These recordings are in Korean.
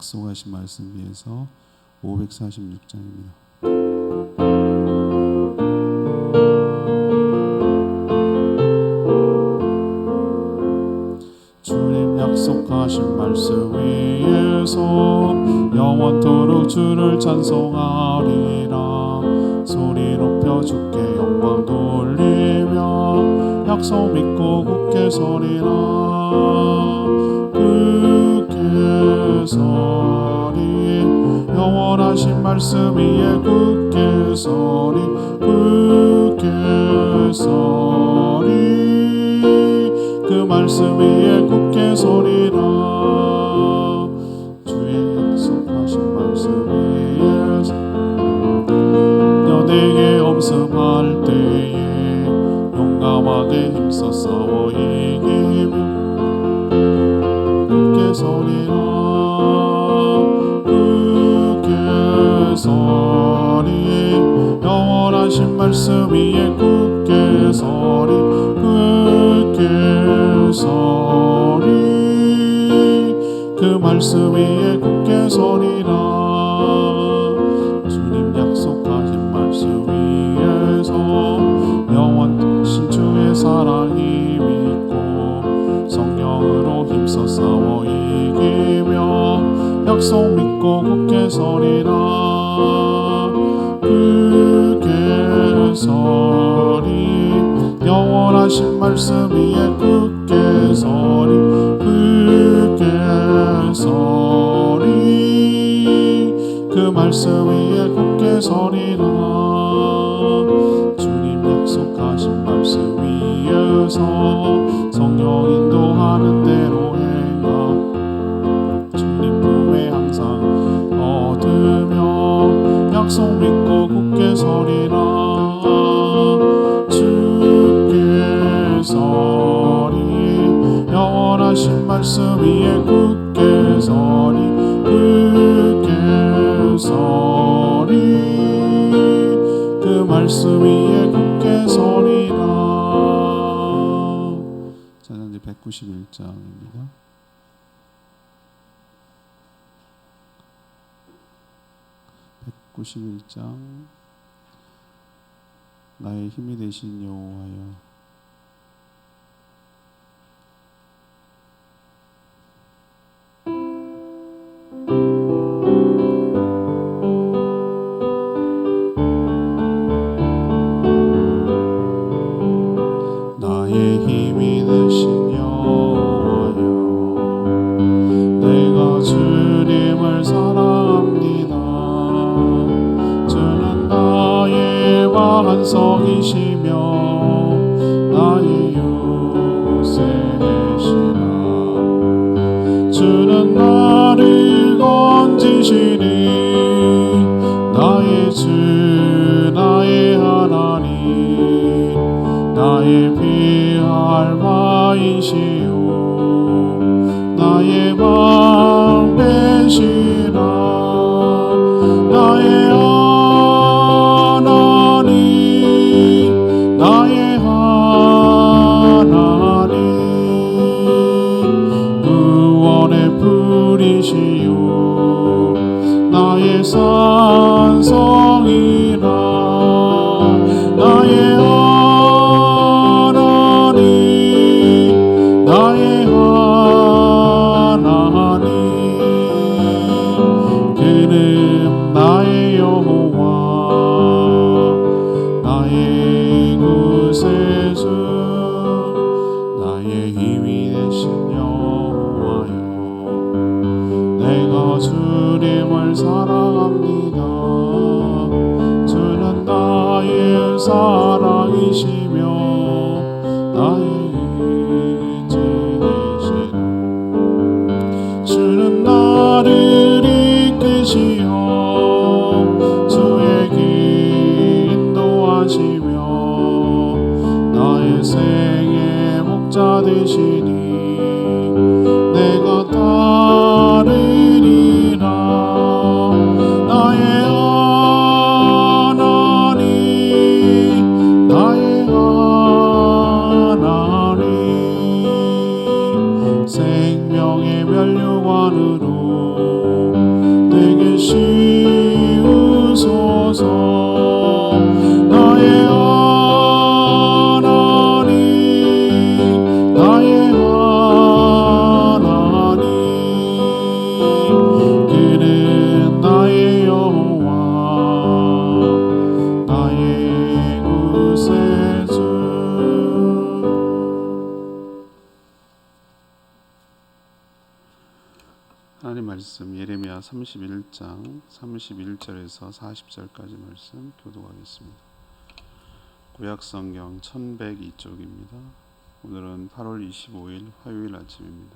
약속하신 말씀 위해서 546장입니다. 주님 약속하신 말씀 위에서 영원토록 주를 찬송하리라. 소리 높여 주께 영광 돌리며 약속 믿고 굳게 서리라. 굳게 서리 영원하신 말씀 위에 굳게 서리. 굳게 서리 그 말씀 위에 굳게 서리라. 주의 약속하신 말씀 위에서 내게 엄습할 때에 용감하게 힘써 싸워 이기며 굳게 서리라. 굳게 서리 영원하신 말씀 위에 굳게 서리. 굳게 서리 그 말씀 위에 굳게 서리라. 주님 약속하신 말씀 위에서 영원하신 주의 사랑이 믿고 성령으로 힘써 싸워 이기며 약속 믿고 굳게 서리라. 굳게 서리 영원하신 말씀 위에 굳게 서리. 굳게 서리 그 말씀 위에 굳게 서리라. 주님 약속하신 말씀 위에서 성령 인도하는 대로 행하. 주님 품에 항상 얻으며 약속 믿고 굳게 서리라. 주께 서리 영원하신 말씀 위에 굳게 서리. 굳게 서리 그 말씀 위에 굳게 서리라. 자, 이제 191장입니다. 191장 나의 힘이 되신 여호와여. 나의 힘이 되신 여호와여, 내가 주님을 사랑합니다. 주는 나의 반석이시며 나의 요새시라. 주는 나를 건지시니 나의 주 나의 하나님, 나의 피할 바이시오 나의 방패시라. 나의 하나님, 나의 하나님, 구원의 불이시오 나의 산성이라. 나의 하나님, 나의 하나님, 그는 나의 여호와, 나의 구세주, 나의 힘이 되신 여호와여. 내가 주님을 사랑합니다. 주는 나의 사랑이시며 나의 의지이시라. 주는 나를 이끄시어 주의 길 인도하시며 나의 생의 목자 되시니 내가 따르리라. 나의 하나님, 나의 하나님, 내게 씌우소서. 나의 하나님, 나의 하나님, 그는 나의 여호와, 나의 구세주. 하나님 말씀 예레미야 31장 31절에서 40절까지 말씀 교독하겠습니다. 구약성경 1102쪽입니다. 오늘은 8월 25일 화요일 아침입니다.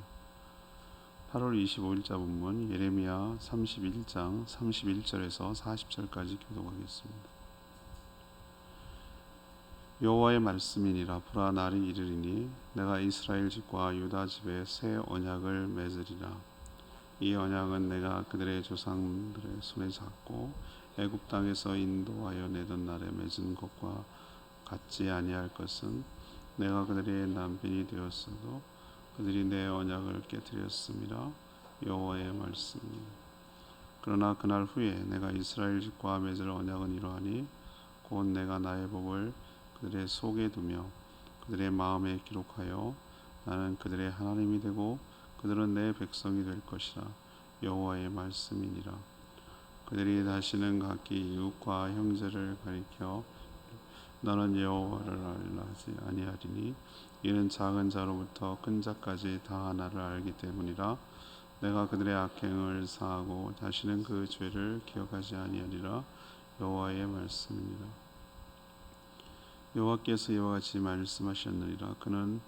8월 25일자 본문 예레미야 31장 31절에서 40절까지 교독하겠습니다. 여호와의 말씀이니라. 보라, 날이 이르리니 내가 이스라엘 집과 유다 집에 새 언약을 맺으리라. 이 언약은 내가 그들의 조상들의 손에 잡고 애굽 땅에서 인도하여 내던 날에 맺은 것과 같지 아니할 것은, 내가 그들의 남편이 되었어도 그들이 내 언약을 깨뜨렸음이라. 여호와의 말씀입니다. 그러나 그날 후에 내가 이스라엘 집과 맺을 언약은 이러하니, 곧 내가 나의 법을 그들의 속에 두며 그들의 마음에 기록하여 나는 그들의 하나님이 되고 그들은 내 백성이 될 것이라. 여호와의 말씀이니라. 그들이 다시는 각기 이웃과 형제를 가리켜 너는 여호와를 알라 하지 아니하리니, 이는 작은 자로부터 큰 자까지 다 나를 알기 때문이라. 내가 그들의 악행을 사하고 다시는 그 죄를 기억하지 아니하리라. 여호와의 말씀입니다. 여호와께서 이와 같이 말씀하셨느니라. 그는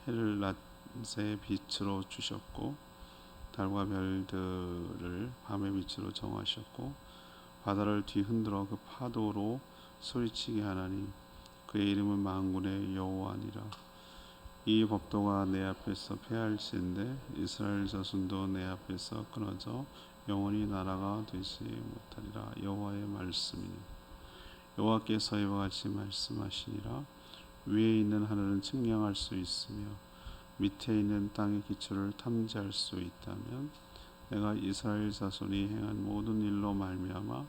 해를 낮의 빛으로 주셨고 달과 별들을 밤의 빛으로 정하셨고 바다를 뒤흔들어 그 파도로 소리치게 하나니, 그의 이름은 만군의 여호와니라. 이 법도가 내 앞에서 패할진대 이스라엘 자손도 내 앞에서 끊어져 영원히 나라가 되지 못하리라. 여호와의 말씀이니, 여호와께서 이와 같이 말씀하시니라. 위에 있는 하늘은 측량할 수 있으며 밑에 있는 땅의 기초를 탐지할 수 있다면, 내가 이스라엘 자손이 행한 모든 일로 말미암아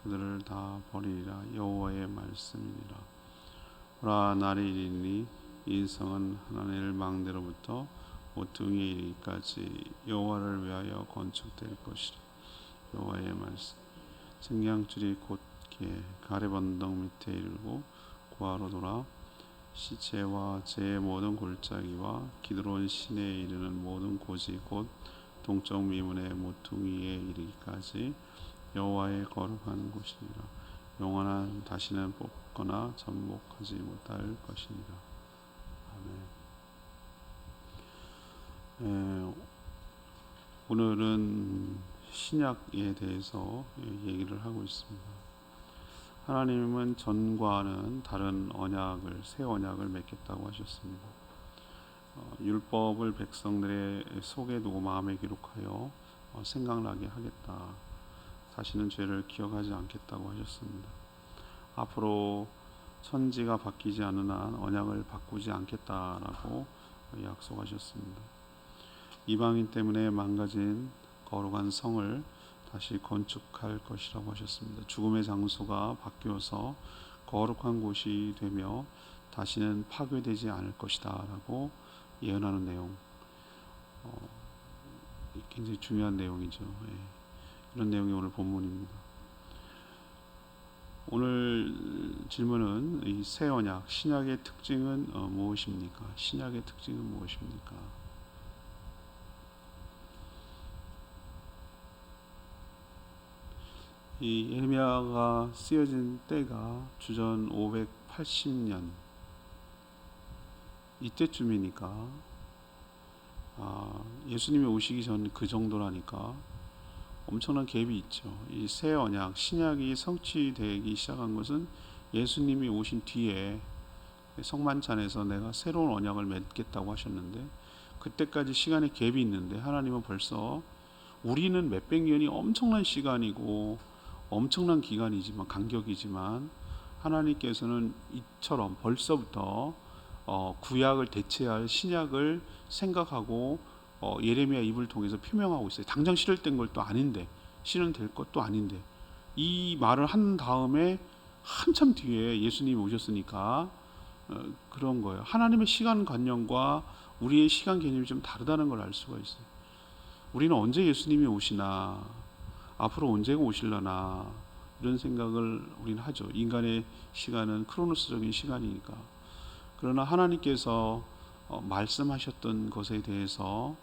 그들을 다 버리리라. 여호와의 말씀이니라. 보라, 날이 이르니 이 성은 하나님의 망대로부터 모퉁이에 이르기까지 여호와를 위하여 건축될 것이라. 여호와의 말씀. 측량줄이 곧게 가렙 언덕 밑에 이르고 고아로 돌아 시체와 제 모든 골짜기와 기드론 시내에 이르는 모든 고지 곧 동쪽 미문의 모퉁이에 이르기까지 여호와의 거룩한 곳이니라. 영원한 다시는 뽑거나 전복하지 못할 것이니라. 아멘. 오늘은 신약에 대해서 얘기를 하고 있습니다. 하나님은 전과는 다른 언약을, 새 언약을 맺겠다고 하셨습니다. 율법을 백성들의 속에 두고 마음에 기록하여 생각나게 하겠다. 다시는 죄를 기억하지 않겠다고 하셨습니다. 앞으로 천지가 바뀌지 않는 한 언약을 바꾸지 않겠다라고 약속하셨습니다. 이방인 때문에 망가진 거룩한 성을 다시 건축할 것이라고 하셨습니다. 죽음의 장소가 바뀌어서 거룩한 곳이 되며 다시는 파괴되지 않을 것이다 라고 예언하는 내용, 굉장히 중요한 내용이죠. 이런 내용이 오늘 본문입니다. 오늘 질문은 이 새 언약, 신약의 특징은 무엇입니까? 신약의 특징은 무엇입니까? 이 예레미야가 쓰여진 때가 주전 580년 이때쯤이니까, 예수님이 오시기 전 그 정도라니까 엄청난 갭이 있죠. 이 새 언약, 신약이 성취되기 시작한 것은 예수님이 오신 뒤에 성만찬에서 내가 새로운 언약을 맺겠다고 하셨는데, 그때까지 시간의 갭이 있는데 하나님은 벌써, 우리는 몇백 년이 엄청난 시간이고 엄청난 기간이지만, 간격이지만 하나님께서는 이처럼 벌써부터 구약을 대체할 신약을 생각하고 예레미야 입을 통해서 표명하고 있어요. 당장 실현된 걸 또 아닌데 될 것도 아닌데, 이 말을 한 다음에 한참 뒤에 예수님이 오셨으니까 그런 거예요. 하나님의 시간관념과 우리의 시간 개념이 좀 다르다는 걸 알 수가 있어요. 우리는 언제 예수님이 오시나, 앞으로 언제가 오실려나, 이런 생각을 우리는 하죠. 인간의 시간은 크로노스적인 시간이니까. 그러나 하나님께서 말씀하셨던 것에 대해서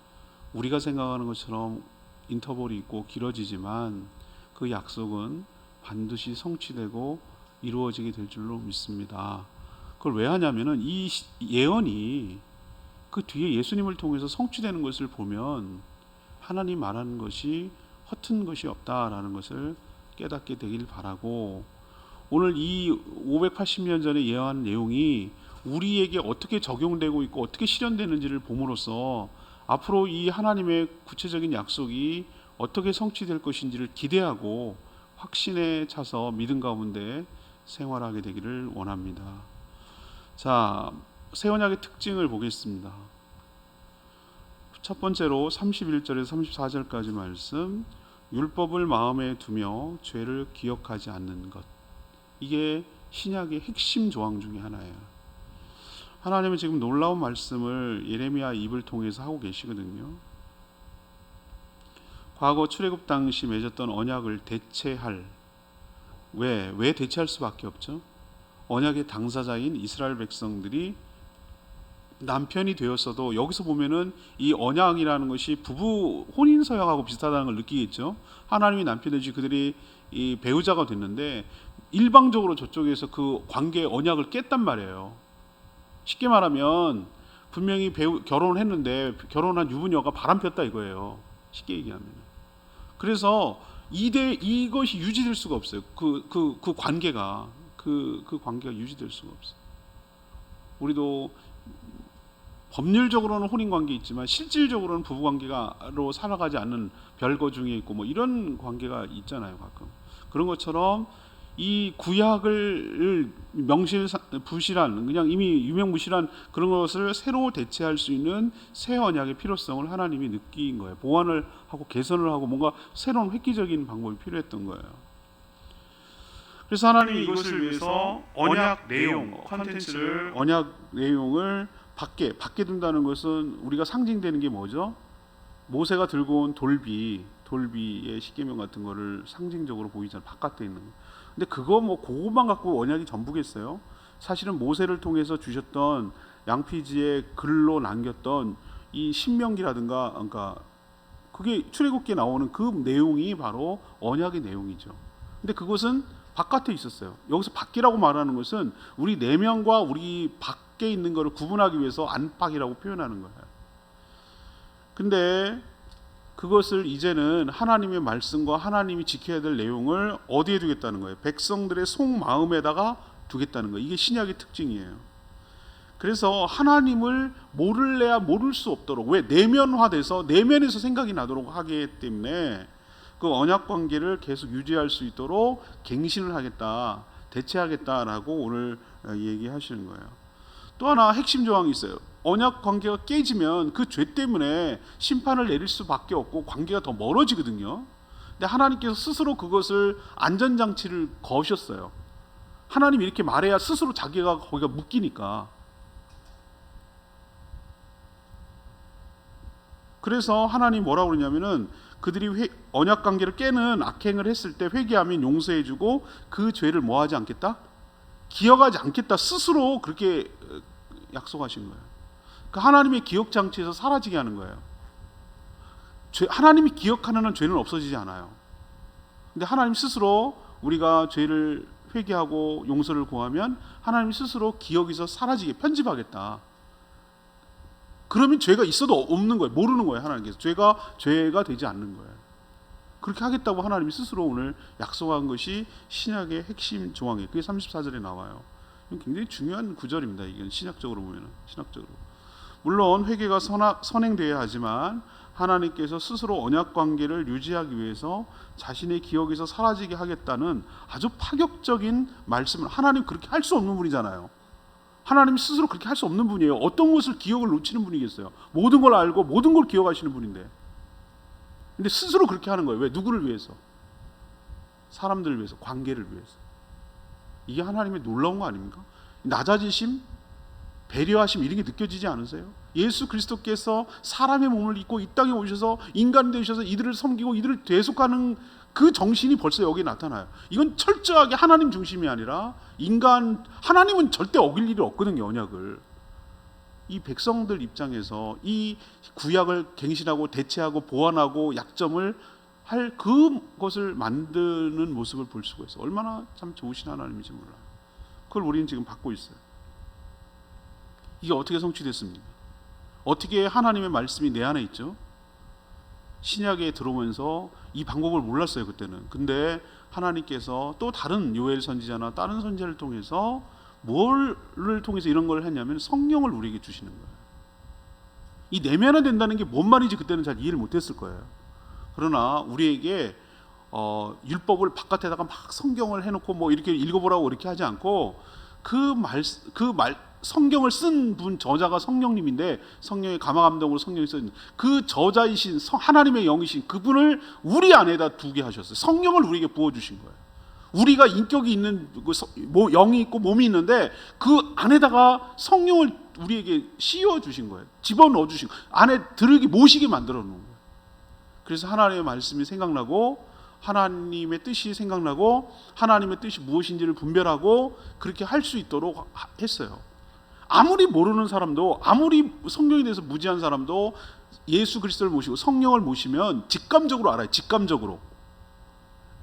우리가 생각하는 것처럼 인터벌이 있고 길어지지만 그 약속은 반드시 성취되고 이루어지게 될 줄로 믿습니다. 그걸 왜 하냐면은 이 예언이 그 뒤에 예수님을 통해서 성취되는 것을 보면 하나님 말하는 것이 허튼 것이 없다라는 것을 깨닫게 되길 바라고, 오늘 이 580년 전에 예언한 내용이 우리에게 어떻게 적용되고 있고 어떻게 실현되는지를 봄으로써 앞으로 이 하나님의 구체적인 약속이 어떻게 성취될 것인지를 기대하고 확신에 차서 믿음 가운데 생활하게 되기를 원합니다. 자, 새 언약의 특징을 보겠습니다. 첫 번째로 31절에서 34절까지 말씀, 율법을 마음에 두며 죄를 기억하지 않는 것. 이게 신약의 핵심 조항 중에 하나예요. 하나님은 지금 놀라운 말씀을 예레미야 입을 통해서 하고 계시거든요. 과거 출애굽 당시 맺었던 언약을 대체할, 왜 대체할 수밖에 없죠? 언약의 당사자인 이스라엘 백성들이 남편이 되었어도, 여기서 보면은 이 언약이라는 것이 부부 혼인 서약하고 비슷하다는 걸 느끼겠죠. 하나님이 남편이지 그들이 이 배우자가 됐는데 일방적으로 저쪽에서 그 관계의 언약을 깼단 말이에요. 쉽게 말하면 분명히 결혼을 했는데 결혼한 유부녀가 바람폈다 이거예요. 쉽게 얘기하면. 그래서 이것이 유지될 수가 없어요. 그 관계가 유지될 수가 없어요. 우리도 법률적으로는 혼인 관계 있지만 실질적으로는 부부 관계로 살아가지 않는 별거 중에 있고 뭐 이런 관계가 있잖아요, 가끔. 그런 것처럼 이 구약을 부실한, 그냥 이미 유명무실한 그런 것을 새로 대체할 수 있는 새 언약의 필요성을 하나님이 느낀 거예요. 보완을 하고 개선을 하고 뭔가 새로운 획기적인 방법이 필요했던 거예요. 그래서 하나님이 이것을 위해서 언약 내용, 컨텐츠를, 언약 내용을 밖에 둔다는 것은 우리가 상징되는 게 뭐죠? 모세가 들고 온 돌비의 십계명 같은 거를 상징적으로 보이잖아요. 바깥에 있는 거. 근데 그것만 갖고 언약이 전부겠어요? 사실은 모세를 통해서 주셨던 양피지의 글로 남겼던 이 신명기라든가, 그러니까 그게 출애굽기에 나오는 그 내용이 바로 언약의 내용이죠. 근데 그것은 바깥에 있었어요. 여기서 밖이라고 말하는 것은 우리 내면과 우리 밖에 있는 것을 구분하기 위해서 안팎이라고 표현하는 거예요. 근데 그것을 이제는 하나님의 말씀과 하나님이 지켜야 될 내용을 어디에 두겠다는 거예요? 백성들의 속마음에다가 두겠다는 거예요. 이게 신약의 특징이에요. 그래서 하나님을 모를래야 모를 수 없도록, 왜? 내면화돼서 내면에서 생각이 나도록 하기 때문에 그 언약 관계를 계속 유지할 수 있도록 갱신을 하겠다, 대체하겠다라고 오늘 얘기하시는 거예요. 또 하나 핵심 조항이 있어요. 언약 관계가 깨지면 그 죄 때문에 심판을 내릴 수밖에 없고 관계가 더 멀어지거든요. 근데 하나님께서 스스로 그것을 안전장치를 거셨어요. 하나님이 이렇게 말해야 스스로 자기가 거기가 묶이니까. 그래서 하나님 뭐라고 그러냐면은 그들이 언약 관계를 깨는 악행을 했을 때 회개하면 용서해주고 그 죄를 뭐하지 않겠다? 기억하지 않겠다. 스스로 그렇게 약속하신 거예요. 그 하나님의 기억 장치에서 사라지게 하는 거예요. 하나님이 기억하는 한 죄는 없어지지 않아요. 근데 하나님 스스로 우리가 죄를 회개하고 용서를 구하면 하나님 스스로 기억에서 사라지게 편집하겠다. 그러면 죄가 있어도 없는 거예요. 모르는 거예요. 하나님께서 죄가 되지 않는 거예요. 그렇게 하겠다고 하나님이 스스로 오늘 약속한 것이 신약의 핵심 조항이에요. 그게 34절에 나와요. 굉장히 중요한 구절입니다. 이건 신약적으로 보면, 신학적으로. 물론 회개가 선행되어야 하지만 하나님께서 스스로 언약 관계를 유지하기 위해서 자신의 기억에서 사라지게 하겠다는 아주 파격적인 말씀을, 하나님 그렇게 할 수 없는 분이잖아요. 하나님 스스로 그렇게 할 수 없는 분이에요. 어떤 것을 기억을 놓치는 분이겠어요? 모든 걸 알고 모든 걸 기억하시는 분인데. 근데 스스로 그렇게 하는 거예요. 왜? 누구를 위해서? 사람들을 위해서, 관계를 위해서. 이게 하나님의 놀라운 거 아닙니까? 낮아지심, 배려하심, 이런 게 느껴지지 않으세요? 예수 그리스도께서 사람의 몸을 입고 이 땅에 오셔서 인간이 되셔서 이들을 섬기고 이들을 대속하는 그 정신이 벌써 여기에 나타나요. 이건 철저하게 하나님 중심이 아니라 인간, 하나님은 절대 어길 일이 없거든요, 언약을. 이 백성들 입장에서 이 구약을 갱신하고 대체하고 보완하고 약점을 할 그것을 만드는 모습을 볼 수가 있어요. 얼마나 참 좋으신 하나님인지 몰라요. 그걸 우리는 지금 받고 있어요. 이게 어떻게 성취됐습니까? 어떻게 하나님의 말씀이 내 안에 있죠? 신약에 들어오면서 이 방법을 몰랐어요, 그때는. 근데 하나님께서 또 다른 요엘 선지자나 다른 선지자를 통해서 뭐를 통해서 이런 걸 했냐면 성령을 우리에게 주시는 거예요. 이 내면화 된다는 게 뭔 말인지 그때는 잘 이해를 못했을 거예요. 그러나 우리에게 율법을 바깥에다가 막 성경을 해놓고 뭐 이렇게 읽어보라고 이렇게 하지 않고 그 말 성경을 쓴 분, 저자가 성령님인데 성령의 감화감동으로 성령이 써있는 그 저자이신 하나님의 영이신 그분을 우리 안에다 두게 하셨어요. 성령을 우리에게 부어주신 거예요. 우리가 인격이 있는 영이 있고 몸이 있는데 그 안에다가 성령을 우리에게 씌워주신 거예요. 집어넣어 주신 거예요. 안에 들으기 모시게 만들어 놓은 거예요. 그래서 하나님의 말씀이 생각나고 하나님의 뜻이 생각나고 하나님의 뜻이 무엇인지를 분별하고 그렇게 할 수 있도록 했어요. 아무리 모르는 사람도, 아무리 성경에 대해서 무지한 사람도 예수 그리스도를 모시고 성령을 모시면 직감적으로 알아요. 직감적으로.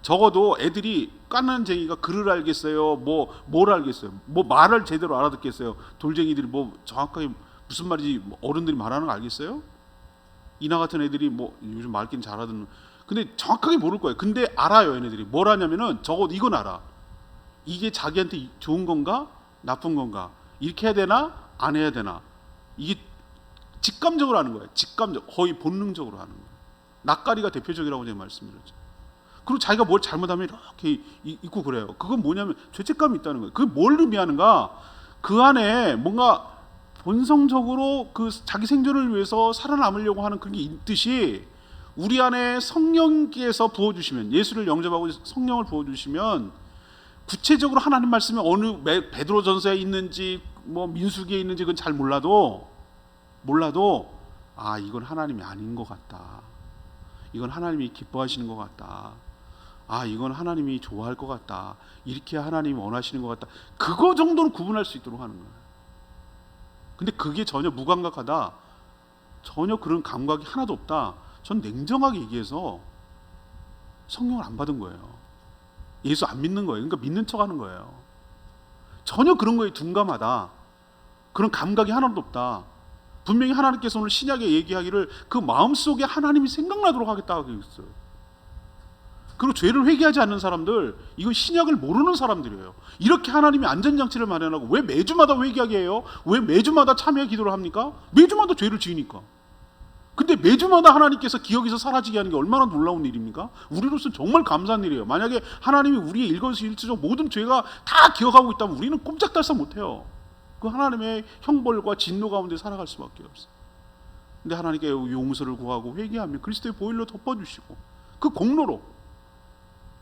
적어도 애들이 깐난쟁이가 글을 알겠어요? 뭘 알겠어요? 뭐 말을 제대로 알아듣겠어요? 돌쟁이들이 뭐 정확하게 무슨 말인지 어른들이 말하는 거 알겠어요? 이나 같은 애들이 뭐 요즘 말귀는 잘 알아듣는, 근데 정확하게 모를 거예요. 근데 알아요. 얘네들이 뭘 하냐면은 적어도 이건 알아. 이게 자기한테 좋은 건가 나쁜 건가, 이렇게 해야 되나 안 해야 되나, 이게 직감적으로 하는 거예요. 직감적, 거의 본능적으로 하는 거예요. 낯가리가 대표적이라고 제가 말씀드렸죠. 그리고 자기가 뭘 잘못하면 이렇게 있고 그래요. 그건 뭐냐면 죄책감이 있다는 거예요. 그게 뭘 의미하는가? 그 안에 뭔가 본성적으로 그 자기 생존을 위해서 살아남으려고 하는 그게 있듯이 우리 안에 성령께서 부어주시면, 예수를 영접하고 성령을 부어주시면 구체적으로 하나님 말씀이 어느 베드로전서에 있는지 뭐 민수기에 있는지 그건 잘 몰라도 아, 이건 하나님이 아닌 것 같다. 이건 하나님이 기뻐하시는 것 같다. 아, 이건 하나님이 좋아할 것 같다. 이렇게 하나님이 원하시는 것 같다. 그거 정도로 구분할 수 있도록 하는 거예요. 근데 그게 전혀 무감각하다, 전혀 그런 감각이 하나도 없다, 전 냉정하게 얘기해서 성령을 안 받은 거예요. 예수 안 믿는 거예요. 그러니까 믿는 척 하는 거예요. 전혀 그런 거에 둔감하다, 그런 감각이 하나도 없다. 분명히 하나님께서 오늘 신약에 얘기하기를 그 마음속에 하나님이 생각나도록 하겠다고 했어요. 그리고 죄를 회개하지 않는 사람들, 이건 신약을 모르는 사람들이에요. 이렇게 하나님이 안전장치를 마련하고 왜 매주마다 회개하게 해요? 왜 매주마다 참회 기도를 합니까? 매주마다 죄를 지으니까. 근데 매주마다 하나님께서 기억에서 사라지게 하는 게 얼마나 놀라운 일입니까? 우리로서는 정말 감사한 일이에요. 만약에 하나님이 우리의 일거수일투족 모든 죄가 다 기억하고 있다면 우리는 꼼짝달싹 못해요. 그 하나님의 형벌과 진노 가운데 살아갈 수밖에 없어요. 근데 하나님께 용서를 구하고 회개하면 그리스도의 보혈로 덮어주시고 그 공로로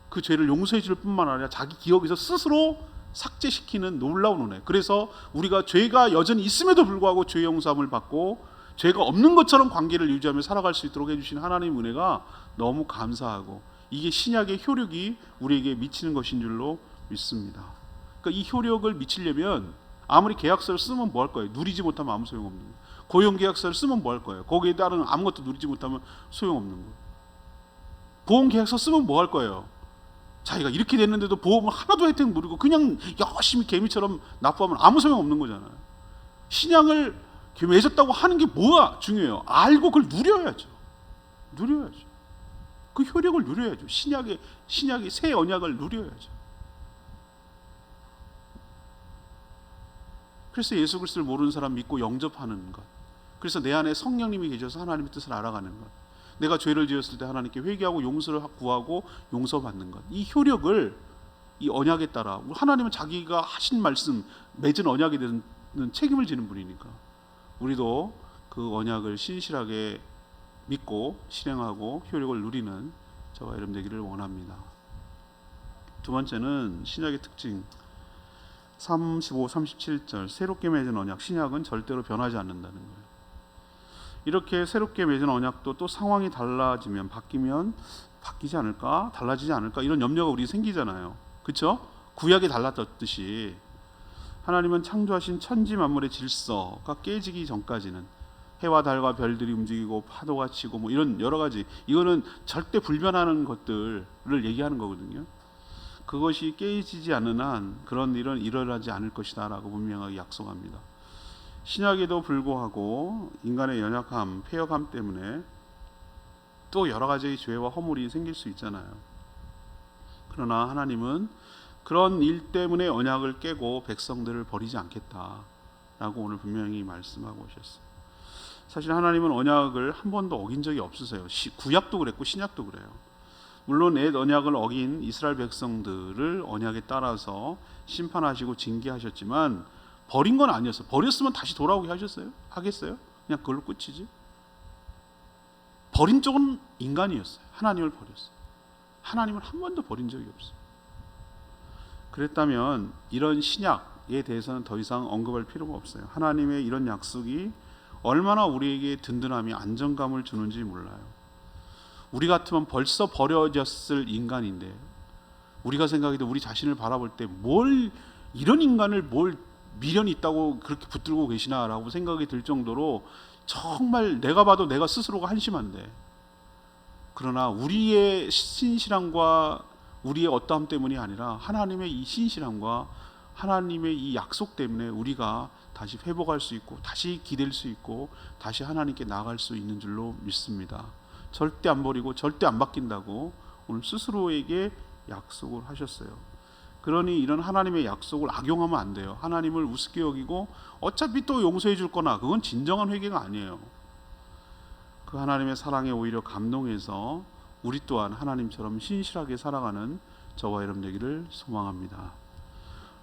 그 죄를 용서해 줄 뿐만 아니라 자기 기억에서 스스로 삭제시키는 놀라운 은혜. 그래서 우리가 죄가 여전히 있음에도 불구하고 죄 용서함을 받고 죄가 없는 것처럼 관계를 유지하며 살아갈 수 있도록 해주신 하나님의 은혜가 너무 감사하고, 이게 신약의 효력이 우리에게 미치는 것인 줄로 믿습니다. 그러니까 이 효력을 미치려면 아무리 계약서를 쓰면 뭐 할 거예요? 누리지 못하면 아무 소용없는 거예요. 고용계약서를 쓰면 뭐 할 거예요? 거기에 따른 아무것도 누리지 못하면 소용없는 거예요. 보험계약서 쓰면 뭐 할 거예요? 자기가 이렇게 됐는데도 보험을 하나도 혜택 누리고 그냥 열심히 개미처럼 납부하면 아무 소용없는 거잖아요. 신약을 맺었다고 하는 게 뭐가 중요해요? 알고 그걸 누려야죠. 누려야죠. 그 효력을 누려야죠. 신약의 새 언약을 누려야죠. 그래서 예수 그리스도를 모르는 사람 믿고 영접하는 것. 그래서 내 안에 성령님이 계셔서 하나님의 뜻을 알아가는 것. 내가 죄를 지었을 때 하나님께 회개하고 용서를 구하고 용서받는 것. 이 효력을 이 언약에 따라, 하나님은 자기가 하신 말씀, 맺은 언약에 대한 책임을 지는 분이니까 우리도 그 언약을 신실하게 믿고 실행하고 효력을 누리는 저와 여러분 되기를 원합니다. 두 번째는 신약의 특징 35, 37절 새롭게 맺은 언약. 신약은 절대로 변하지 않는다는 거예요. 이렇게 새롭게 맺은 언약도 또 상황이 달라지면 바뀌면 바뀌지 않을까? 달라지지 않을까? 이런 염려가 우리 생기잖아요. 그렇죠? 구약이 달랐듯이 하나님은 창조하신 천지 만물의 질서가 깨지기 전까지는 해와 달과 별들이 움직이고 파도가 치고 뭐 이런 여러 가지, 이거는 절대 불변하는 것들을 얘기하는 거거든요. 그것이 깨지지 않는 한 그런 일은 일어나지 않을 것이다 라고 분명하게 약속합니다. 신약에도 불구하고 인간의 연약함, 패역함 때문에 또 여러 가지의 죄와 허물이 생길 수 있잖아요. 그러나 하나님은 그런 일 때문에 언약을 깨고 백성들을 버리지 않겠다라고 오늘 분명히 말씀하고 오셨어요. 사실 하나님은 언약을 한 번도 어긴 적이 없으세요. 구약도 그랬고 신약도 그래요. 물론 옛 언약을 어긴 이스라엘 백성들을 언약에 따라서 심판하시고 징계하셨지만 버린 건 아니었어요. 버렸으면 다시 돌아오게 하셨어요? 하겠어요? 그냥 그걸로 끝이지. 버린 쪽은 인간이었어요. 하나님을 버렸어요. 하나님은 한 번도 버린 적이 없어요. 그랬다면 이런 신약에 대해서는 더 이상 언급할 필요가 없어요. 하나님의 이런 약속이 얼마나 우리에게 든든함이 안정감을 주는지 몰라요. 우리 같으면 벌써 버려졌을 인간인데 우리가 생각해도 우리 자신을 바라볼 때 뭘 이런 인간을 뭘 미련이 있다고 그렇게 붙들고 계시나라고 생각이 들 정도로 정말 내가 봐도 내가 스스로가 한심한데, 그러나 우리의 신실함과 우리의 어떠함 때문이 아니라 하나님의 이 신실함과 하나님의 이 약속 때문에 우리가 다시 회복할 수 있고 다시 기댈 수 있고 다시 하나님께 나아갈 수 있는 줄로 믿습니다. 절대 안 버리고 절대 안 바뀐다고 오늘 스스로에게 약속을 하셨어요. 그러니 이런 하나님의 약속을 악용하면 안 돼요. 하나님을 우습게 여기고 어차피 또 용서해 줄 거나, 그건 진정한 회개가 아니에요. 그 하나님의 사랑에 오히려 감동해서 우리 또한 하나님처럼 신실하게 살아가는 저와 여러분 되기를 소망합니다.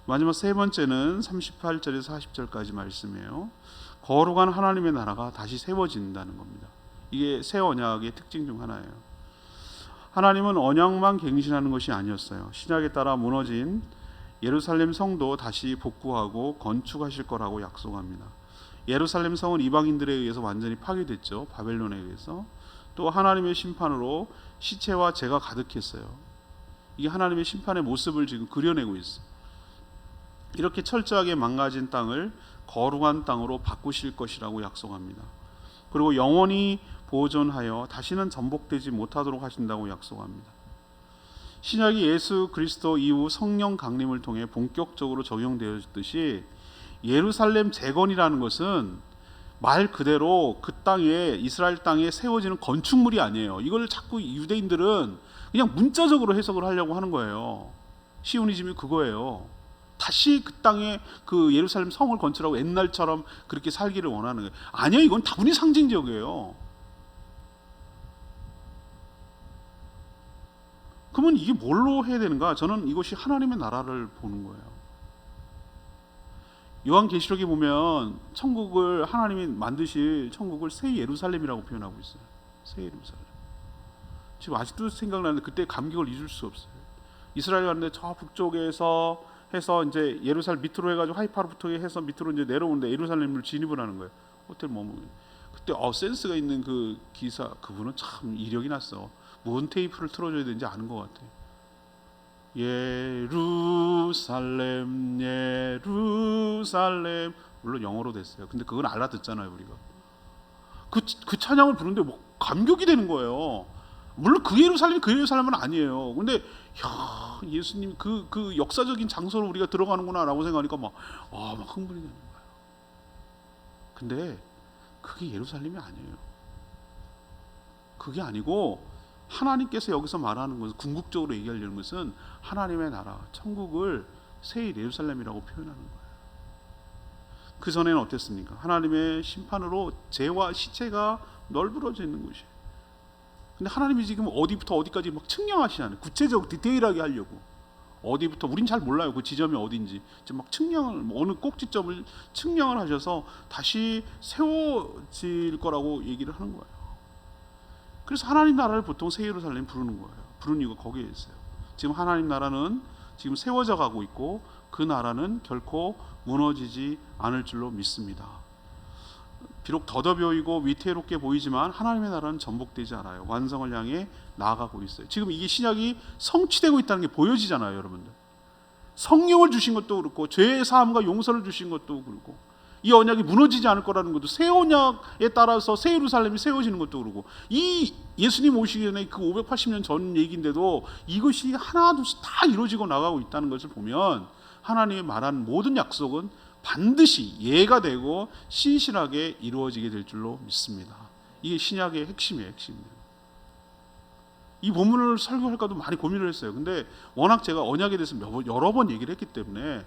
마지막 세 번째는 38절에서 40절까지 말씀이에요. 거룩한 하나님의 나라가 다시 세워진다는 겁니다. 이게 새 언약의 특징 중 하나예요. 하나님은 언약만 갱신하는 것이 아니었어요. 신약에 따라 무너진 예루살렘 성도 다시 복구하고 건축하실 거라고 약속합니다. 예루살렘 성은 이방인들에 의해서 완전히 파괴됐죠. 바벨론에 의해서. 또 하나님의 심판으로 시체와 죄가 가득했어요. 이게 하나님의 심판의 모습을 지금 그려내고 있어요. 이렇게 철저하게 망가진 땅을 거룩한 땅으로 바꾸실 것이라고 약속합니다. 그리고 영원히 보존하여 다시는 전복되지 못하도록 하신다고 약속합니다. 신약이 예수 그리스도 이후 성령 강림을 통해 본격적으로 적용되었듯이 예루살렘 재건이라는 것은 말 그대로 그 땅에, 이스라엘 땅에 세워지는 건축물이 아니에요. 이걸 자꾸 유대인들은 그냥 문자적으로 해석을 하려고 하는 거예요. 시오니즘이 그거예요. 다시 그 땅에 그 예루살렘 성을 건축하고 옛날처럼 그렇게 살기를 원하는 거예요. 아니요, 이건 다분히 상징적이에요. 그러면 이게 뭘로 해야 되는가? 저는 이것이 하나님의 나라를 보는 거예요. 요한계시록에 보면 천국을, 하나님이 만드실 천국을 새 예루살렘이라고 표현하고 있어요. 새 예루살렘. 지금 아직도 생각나는데 그때 감격을 잊을 수 없어요. 이스라엘 가는데 저 북쪽에서 해서 이제 예루살렘 밑으로 해가지고 하이파로부터 해서 밑으로 이제 내려오는데 예루살렘을 진입을 하는 거예요. 호텔 머무르고. 그때 센스가 있는 그 기사, 그분은 참 이력이 났어. 뭔 테이프를 틀어줘야 되는지 아는 것 같아. 예루살렘 예루살렘, 물론 영어로 됐어요. 근데 그건 알아듣잖아요 우리가. 그 찬양을 부르는데 뭐 감격이 되는 거예요. 물론 그 예루살렘이 그 예루살렘은 아니에요. 근데 야, 예수님 그 역사적인 장소로 우리가 들어가는구나라고 생각하니까 막 흥분이 되는 거예요. 근데 그게 예루살렘이 아니에요. 그게 아니고 하나님께서 여기서 말하는 것은, 궁극적으로 얘기하려는 것은 하나님의 나라, 천국을 새 예루살렘이라고 표현하는 거예요. 그 전에는 어땠습니까? 하나님의 심판으로 죄와 시체가 널브러져 있는 곳이에요. 근데 하나님이 지금 어디부터 어디까지 막 측량하시잖아요. 구체적으로 디테일하게 하려고. 어디부터, 우린 잘 몰라요. 그 지점이 어딘지. 지금 막 측량을, 어느 꼭지점을 측량을 하셔서 다시 세워질 거라고 얘기를 하는 거예요. 그래서 하나님 나라를 보통 새 예루살렘 부르는 거예요. 부르는 이유가 거기에 있어요. 지금 하나님 나라는 지금 세워져 가고 있고 그 나라는 결코 무너지지 않을 줄로 믿습니다. 비록 더더벼이고 위태롭게 보이지만 하나님의 나라는 전복되지 않아요. 완성을 향해 나아가고 있어요. 지금 이게 신약이 성취되고 있다는 게 보여지잖아요, 여러분들. 성령을 주신 것도 그렇고 죄의 사함과 용서를 주신 것도 그렇고 이 언약이 무너지지 않을 거라는 것도 새 언약에 따라서 새 예루살렘이 세워지는 것도 그렇고 이 예수님 오시기 전에 그 580년 전 얘기인데도 이것이 하나둘씩 다 이루어지고 나가고 있다는 것을 보면 하나님이 말한 모든 약속은 반드시 예가 되고 신실하게 이루어지게 될 줄로 믿습니다. 이게 신약의 핵심이에요, 핵심이에요. 이 본문을 설교할까도 많이 고민을 했어요. 근데 워낙 제가 언약에 대해서 여러 번 얘기를 했기 때문에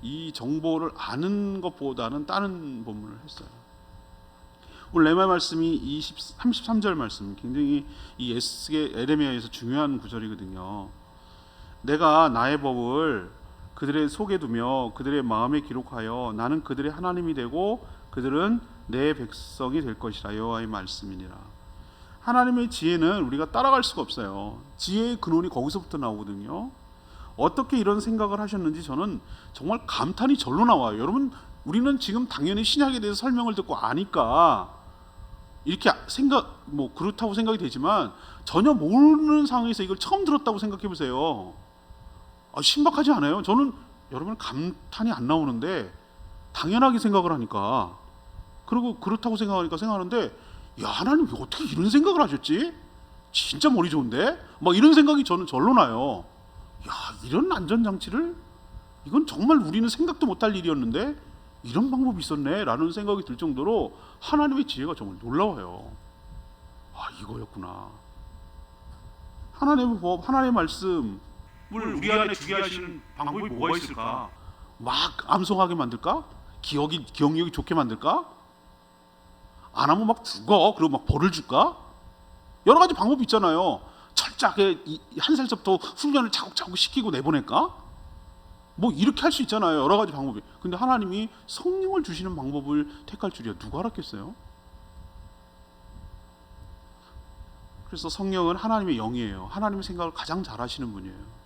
이 정보를 아는 것보다는 다른 본문을 했어요. 오늘 레마 말씀이 33절 말씀, 굉장히 이 에레미야에서 중요한 구절이거든요. 내가 나의 법을 그들의 속에 두며 그들의 마음에 기록하여 나는 그들의 하나님이 되고 그들은 내 백성이 될 것이라. 여호와의 말씀이니라. 하나님의 지혜는 우리가 따라갈 수가 없어요. 지혜의 근원이 거기서부터 나오거든요. 어떻게 이런 생각을 하셨는지 저는 정말 감탄이 절로 나와요. 여러분, 우리는 지금 당연히 신약에 대해서 설명을 듣고 아니까 이렇게 그렇다고 생각이 되지만 전혀 모르는 상황에서 이걸 처음 들었다고 생각해 보세요. 신박하지 않아요? 저는 여러분 감탄이 안 나오는데 당연하게 생각을 하니까, 그리고 그렇다고 생각하는데 야, 하나님 어떻게 이런 생각을 하셨지? 진짜 머리 좋은데? 막 이런 생각이 저는 절로 나요. 야, 이런 안전장치를, 이건 정말 우리는 생각도 못할 일이었는데 이런 방법이 있었네 라는 생각이 들 정도로 하나님의 지혜가 정말 놀라워요. 이거였구나. 하나님의 법, 하나님의 말씀을 우리 안에 주게 하시는 방법이 뭐가 있을까? 막 암송하게 만들까? 기억력이 좋게 만들까? 안 하면 막 죽어. 그리고 막 벌을 줄까? 여러 가지 방법이 있잖아요. 철저하게 한 살부터 훈련을 차곡차곡 시키고 내보낼까? 뭐 이렇게 할 수 있잖아요. 여러 가지 방법이. 근데 하나님이 성령을 주시는 방법을 택할 줄이야 누가 알았겠어요? 그래서 성령은 하나님의 영이에요. 하나님의 생각을 가장 잘 하시는 분이에요.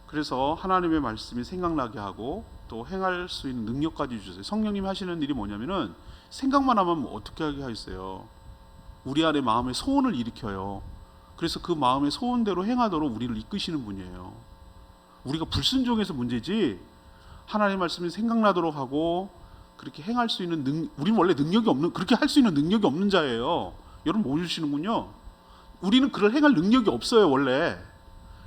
그래서 하나님의 말씀이 생각나게 하고 또 행할 수 있는 능력까지 주세요. 성령님 하시는 일이 뭐냐면은 생각만 하면 어떻게 하게 하겠어요? 우리 안에 마음의 소원을 일으켜요. 그래서 그 마음의 소원대로 행하도록 우리를 이끄시는 분이에요. 우리가 불순종해서 문제지 하나님의 말씀이 생각나도록 하고 그렇게 행할 수 있는 우리는 원래 능력이 없는, 그렇게 할 수 있는 능력이 없는 자예요. 여러분 모르시는군요. 우리는 그걸 행할 능력이 없어요 원래.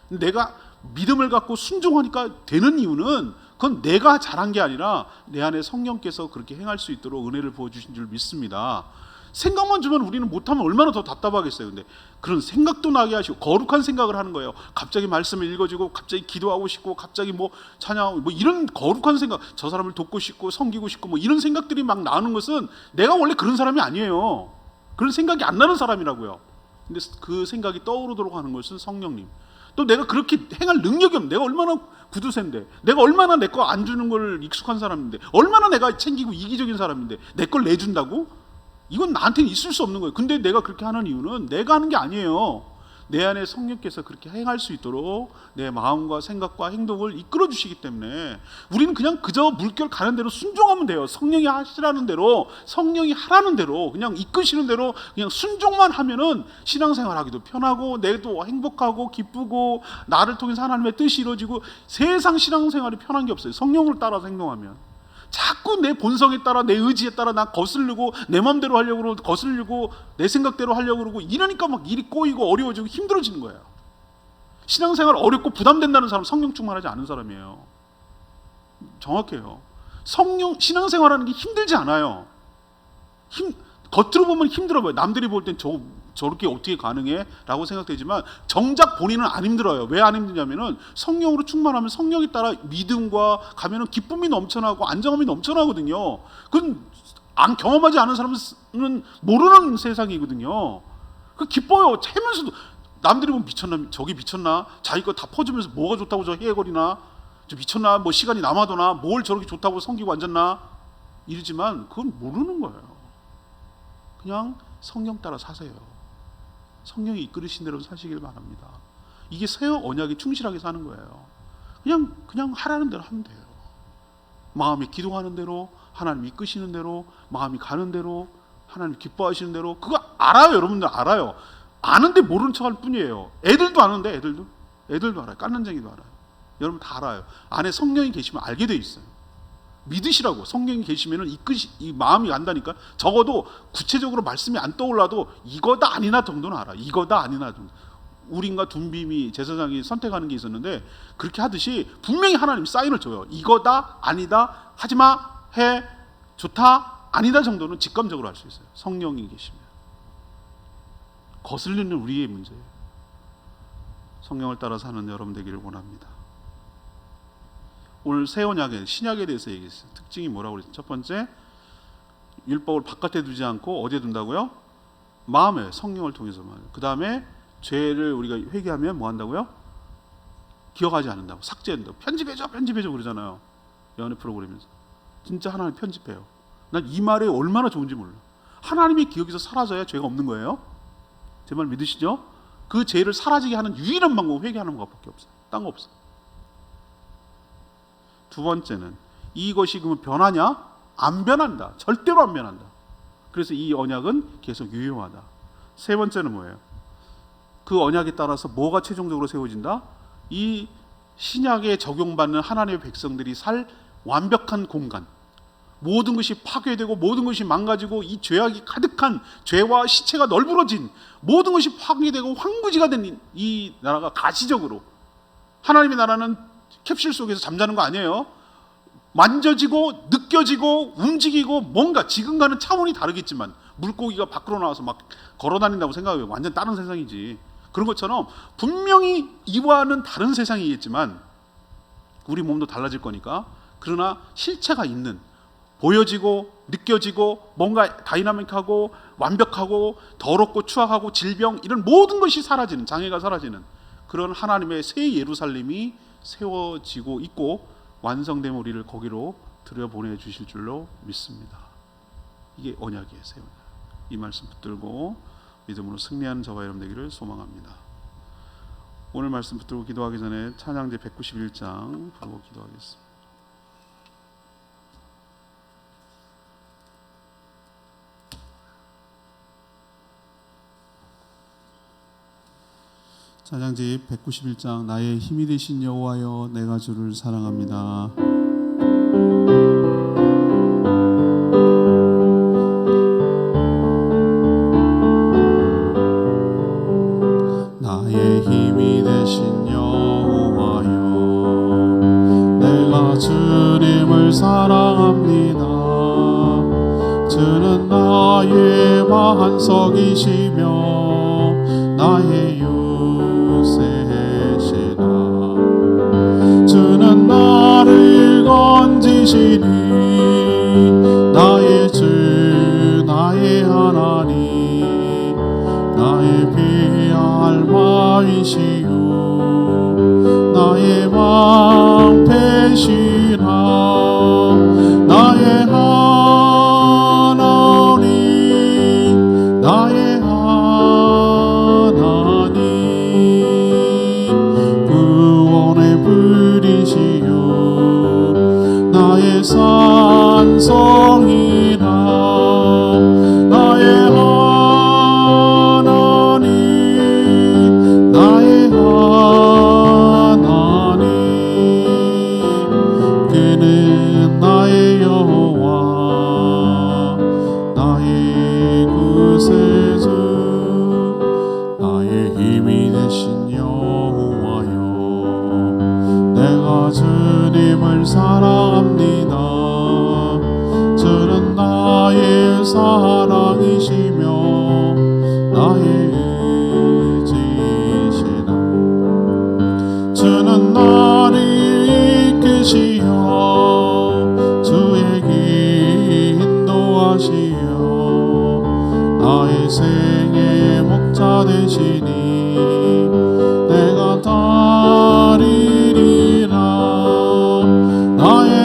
내가 믿음을 갖고 순종하니까 되는 이유는 그건 내가 잘한 게 아니라 내 안에 성령께서 그렇게 행할 수 있도록 은혜를 부어주신 줄 믿습니다. 생각만 주면 우리는 못하면 얼마나 더 답답하겠어요. 근데 그런 생각도 나게 하시고 거룩한 생각을 하는 거예요. 갑자기 말씀을 읽어주고 갑자기 기도하고 싶고 갑자기 뭐 찬양하고 뭐 이런 거룩한 생각, 저 사람을 돕고 싶고 섬기고 싶고 뭐 이런 생각들이 막 나오는 것은 내가 원래 그런 사람이 아니에요. 그런 생각이 안 나는 사람이라고요. 근데 그 생각이 떠오르도록 하는 것은 성령님. 또 내가 그렇게 행할 능력이 없는데, 내가 얼마나 구두쇠인데, 내가 얼마나 내 거 안 주는 걸 익숙한 사람인데, 얼마나 내가 챙기고 이기적인 사람인데 내 걸 내준다고? 이건 나한테는 있을 수 없는 거예요. 근데 내가 그렇게 하는 이유는 내가 하는 게 아니에요. 내 안에 성령께서 그렇게 행할 수 있도록 내 마음과 생각과 행동을 이끌어 주시기 때문에 우리는 그냥 그저 물결 가는 대로 순종하면 돼요. 성령이 하시라는 대로, 성령이 하라는 대로, 그냥 이끄시는 대로 그냥 순종만 하면은 신앙생활하기도 편하고 내도 행복하고 기쁘고 나를 통해서 하나님의 뜻이 이루어지고 세상 신앙생활이 편한 게 없어요. 성령을 따라서 행동하면. 자꾸 내 본성에 따라, 내 의지에 따라 나 거슬리고 내 마음대로 하려고 그러고 거슬리고 내 생각대로 하려고 그러고 이러니까 막 일이 꼬이고 어려워지고 힘들어지는 거예요. 신앙생활 어렵고 부담된다는 사람 성령 충만하지 않은 사람이에요. 정확해요. 신앙생활하는 게 힘들지 않아요. 겉으로 보면 힘들어 보여요. 남들이 볼 땐 저렇게 어떻게 가능해? 라고 생각되지만 정작 본인은 안 힘들어요. 왜 안 힘드냐면은 성령으로 충만하면 성령에 따라 믿음과 가면은 기쁨이 넘쳐나고 안정함이 넘쳐나거든요. 그건 경험하지 않은 사람은 모르는 세상이거든요. 그 기뻐요. 해면서도 남들이 보면 미쳤나, 저기 미쳤나, 자기 거 다 퍼주면서 뭐가 좋다고 저 헤거리나, 저 미쳤나, 뭐 시간이 남아도나, 뭘 저렇게 좋다고 섬기고 앉았나 이러지만 그건 모르는 거예요. 그냥 성령 따라 사세요. 성령이 이끌으신 대로 사시길 바랍니다. 이게 새 언약에 충실하게 사는 거예요. 그냥 하라는 대로 하면 돼요. 마음이 기도하는 대로, 하나님 이끄시는 대로, 마음이 가는 대로, 하나님 기뻐하시는 대로. 그거 알아요. 여러분들 알아요. 아는데 모르는 척할 뿐이에요. 애들도 아는데, 애들도 알아요. 깐난쟁이도 알아요. 여러분 다 알아요. 안에 성령이 계시면 알게 돼 있어요. 믿으시라고. 성령이 계시면 이 마음이 안다니까. 적어도 구체적으로 말씀이 안 떠올라도 이거다 아니나 정도는 알아. 이거다 아니나 정도. 우린과 둠빔이 제사장이 선택하는 게 있었는데, 그렇게 하듯이 분명히 하나님이 사인을 줘요. 이거다 아니다, 하지마, 해, 좋다, 아니다 정도는 직감적으로 알 수 있어요. 성령이 계시면. 거슬리는 우리의 문제예요. 성령을 따라 사는 여러분 되기를 원합니다. 오늘 새 언약의 신약에 대해서 얘기했어요. 특징이 뭐라고 그랬어요? 첫 번째, 율법을 바깥에 두지 않고 어디에 둔다고요? 마음에, 성령을 통해서만. 그 다음에 죄를 우리가 회개하면 뭐 한다고요? 기억하지 않는다고, 삭제한다고. 편집해줘 그러잖아요. 연애 프로그램에서. 진짜 하나님 편집해요. 난 이 말이 얼마나 좋은지 몰라. 하나님의 기억에서 사라져야 죄가 없는 거예요. 제 말 믿으시죠? 그 죄를 사라지게 하는 유일한 방법은 회개하는 것밖에 없어요. 딴 거 없어요. 두 번째는, 이것이 그러면 변하냐? 안 변한다. 절대로 안 변한다. 그래서 이 언약은 계속 유효하다. 세 번째는 뭐예요? 그 언약에 따라서 뭐가 최종적으로 세워진다? 이 신약에 적용받는 하나님의 백성들이 살 완벽한 공간, 모든 것이 파괴되고 모든 것이 망가지고 이 죄악이 가득한, 죄와 시체가 널브러진 모든 것이 파괴되고 황무지가 된 이 나라가 가시적으로, 하나님의 나라는 캡슐 속에서 잠자는 거 아니에요. 만져지고 느껴지고 움직이고, 뭔가 지금과는 차원이 다르겠지만 물고기가 밖으로 나와서 막 걸어다닌다고 생각해요. 완전 다른 세상이지. 그런 것처럼 분명히 이와는 다른 세상이겠지만 우리 몸도 달라질 거니까, 그러나 실체가 있는, 보여지고 느껴지고 뭔가 다이나믹하고 완벽하고 더럽고 추악하고 질병, 이런 모든 것이 사라지는, 장애가 사라지는 그런 하나님의 새 예루살렘이 세워지고 있고, 완성되면 우리를 거기로 들여보내 주실 줄로 믿습니다. 이게 언약이에요. 새 언약. 이 말씀 붙들고 믿음으로 승리하는 저와 여러분 되기를 소망합니다. 오늘 말씀 붙들고 기도하기 전에 찬양제 191장 부르고 기도하겠습니다. 찬양집 191장. 나의 힘이 되신 여호와여, 내가 주를 사랑합니다. 나의 힘이 되신 여호와여, 내가 주님을 사랑합니다. 주는 나의 반석이시며 나의 유세시라. 주는 나를 건지시니 나의 주 나의 하나님, 나의 피할 바위시요 나의 방패시라. 나의 하나님, 나의 하나님, 구원의 불이시요 나의 산성이라. 나의 하나님, 나의 하나님, 그는 나의 여호와, 나의 구세주, 나의 힘이 되신 여호와여, 내가 주님을 사랑합니다. 주는 나의 사랑이시며 나의 의지시라. 주는 나를 이끄시어 주의 길 인도하시어 나의 생의 목자 되시니 내가 따르리라. 나의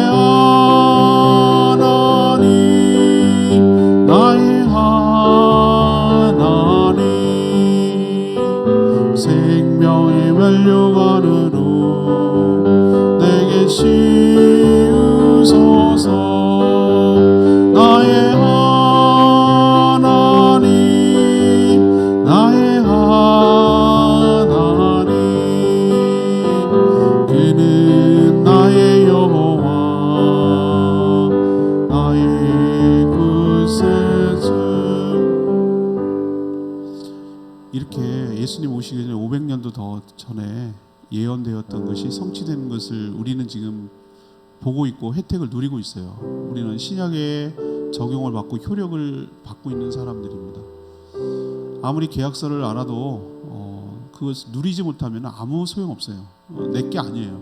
생명의 면류관으로 내게 씌우소서. 나의 하나님, 나의 하나님, 그는 나의 여호와, 나의 구세주. 이렇게 예수님 오시기 전에 500년도 더 전에 예언되었던 것이 성취되는 것을 우리는 지금 보고 있고 혜택을 누리고 있어요. 우리는 신약의 적용을 받고 효력을 받고 있는 사람들입니다. 아무리 계약서를 알아도 그것을 누리지 못하면 아무 소용없어요. 내게 아니에요.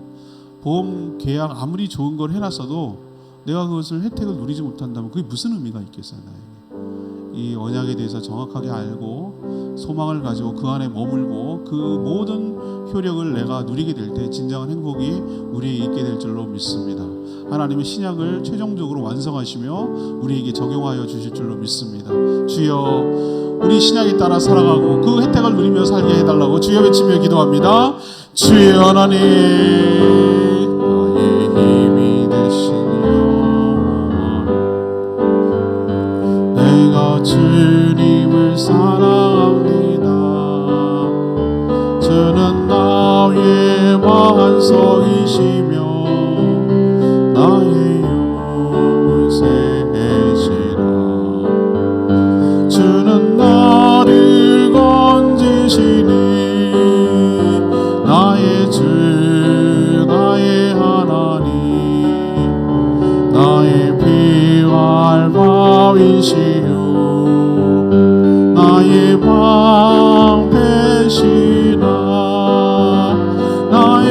보험 계약 아무리 좋은 걸 해놨어도 내가 그것을 혜택을 누리지 못한다면 그게 무슨 의미가 있겠어요, 나에게. 이 언약에 대해서 정확하게 알고 소망을 가지고 그 안에 머물고 그 모든 효력을 내가 누리게 될 때 진정한 행복이 우리에게 있게 될 줄로 믿습니다. 하나님은 신약을 최종적으로 완성하시며 우리에게 적용하여 주실 줄로 믿습니다. 주여, 우리 신약에 따라 살아가고 그 혜택을 누리며 살게 해달라고 주여 외치며 기도합니다. 주여 하나님, 나의 힘이 되신 여호와, 내가 주님을 사랑합니다. 주는 나의 반석이시며 나의 요새시라. 주는 나를 건지시니 나의 주, 나의 하나님, 나의 피할 바위시요 나의 방패시라. 나의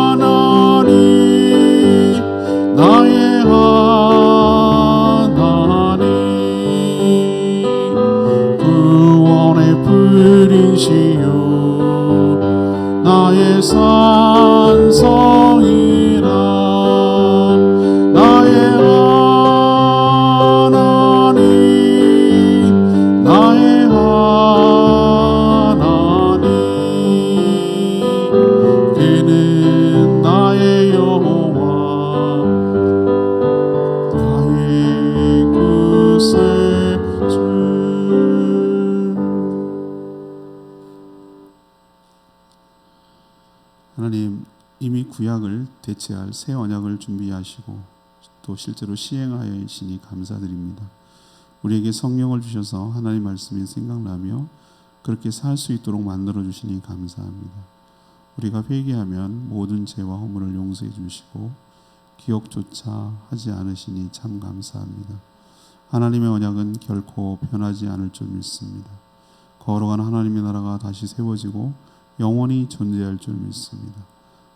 하나님, 나의 하나님, 구원의 불이시요 나의 산성이라. 나의 하나님, 나의 하나님, 그는 나의 여호와, 나의 구세주. 하나님, 이미 구약을 대체할 새 언약을 준비하시고 또 실제로 시행하여 계시니 감사드립니다. 우리에게 성령을 주셔서 하나님 말씀이 생각나며 그렇게 살 수 있도록 만들어 주시니 감사합니다. 우리가 회개하면 모든 죄와 허물을 용서해 주시고 기억조차 하지 않으시니 참 감사합니다. 하나님의 언약은 결코 변하지 않을 줄 믿습니다. 거룩한 하나님의 나라가 다시 세워지고 영원히 존재할 줄 믿습니다.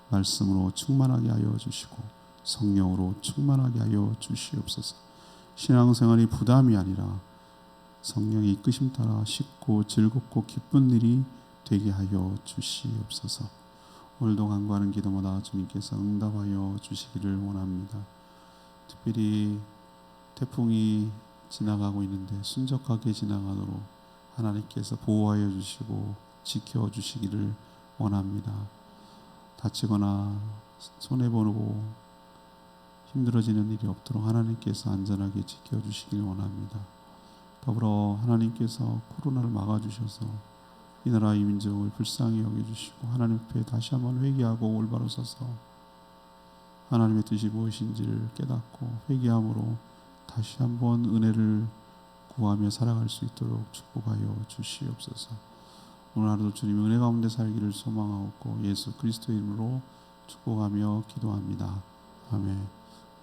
말씀으로 충만하게 하여 주시고 성령으로 충만하게 하여 주시옵소서. 신앙생활이 부담이 아니라 성령의 이끄심 따라 쉽고 즐겁고 기쁜 일이 되게 하여 주시옵소서. 오늘도 간구하는 기도마다 주님께서 응답하여 주시기를 원합니다. 특별히 태풍이 지나가고 있는데 순적하게 지나가도록 하나님께서 보호하여 주시고 지켜주시기를 원합니다. 다치거나 손해보고 힘들어지는 일이 없도록 하나님께서 안전하게 지켜주시길 원합니다. 더불어 하나님께서 코로나를 막아주셔서 이 나라 이 민족을 불쌍히 여겨주시고 하나님 앞에 다시 한번 회개하고 올바로 서서 하나님의 뜻이 무엇인지를 깨닫고 회개함으로 다시 한번 은혜를 구하며 살아갈 수 있도록 축복하여 주시옵소서. 오늘 하루도 주님의 은혜 가운데 살기를 소망하고 예수 그리스도의 이름으로 축복하며 기도합니다. 아멘.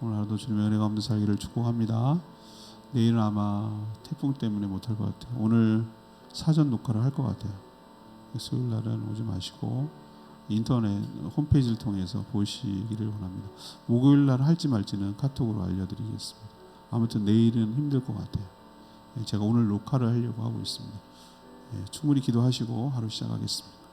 오늘 하루도 주님의 은혜 가운데 살기를 축복합니다. 내일은 아마 태풍 때문에 못할 것 같아요. 오늘 사전 녹화를 할 것 같아요. 수요일 날은 오지 마시고 인터넷 홈페이지를 통해서 보시기를 원합니다. 목요일 날 할지 말지는 카톡으로 알려드리겠습니다. 아무튼 내일은 힘들 것 같아요. 제가 오늘 녹화를 하려고 하고 있습니다. 충분히 기도하시고 하루 시작하겠습니다.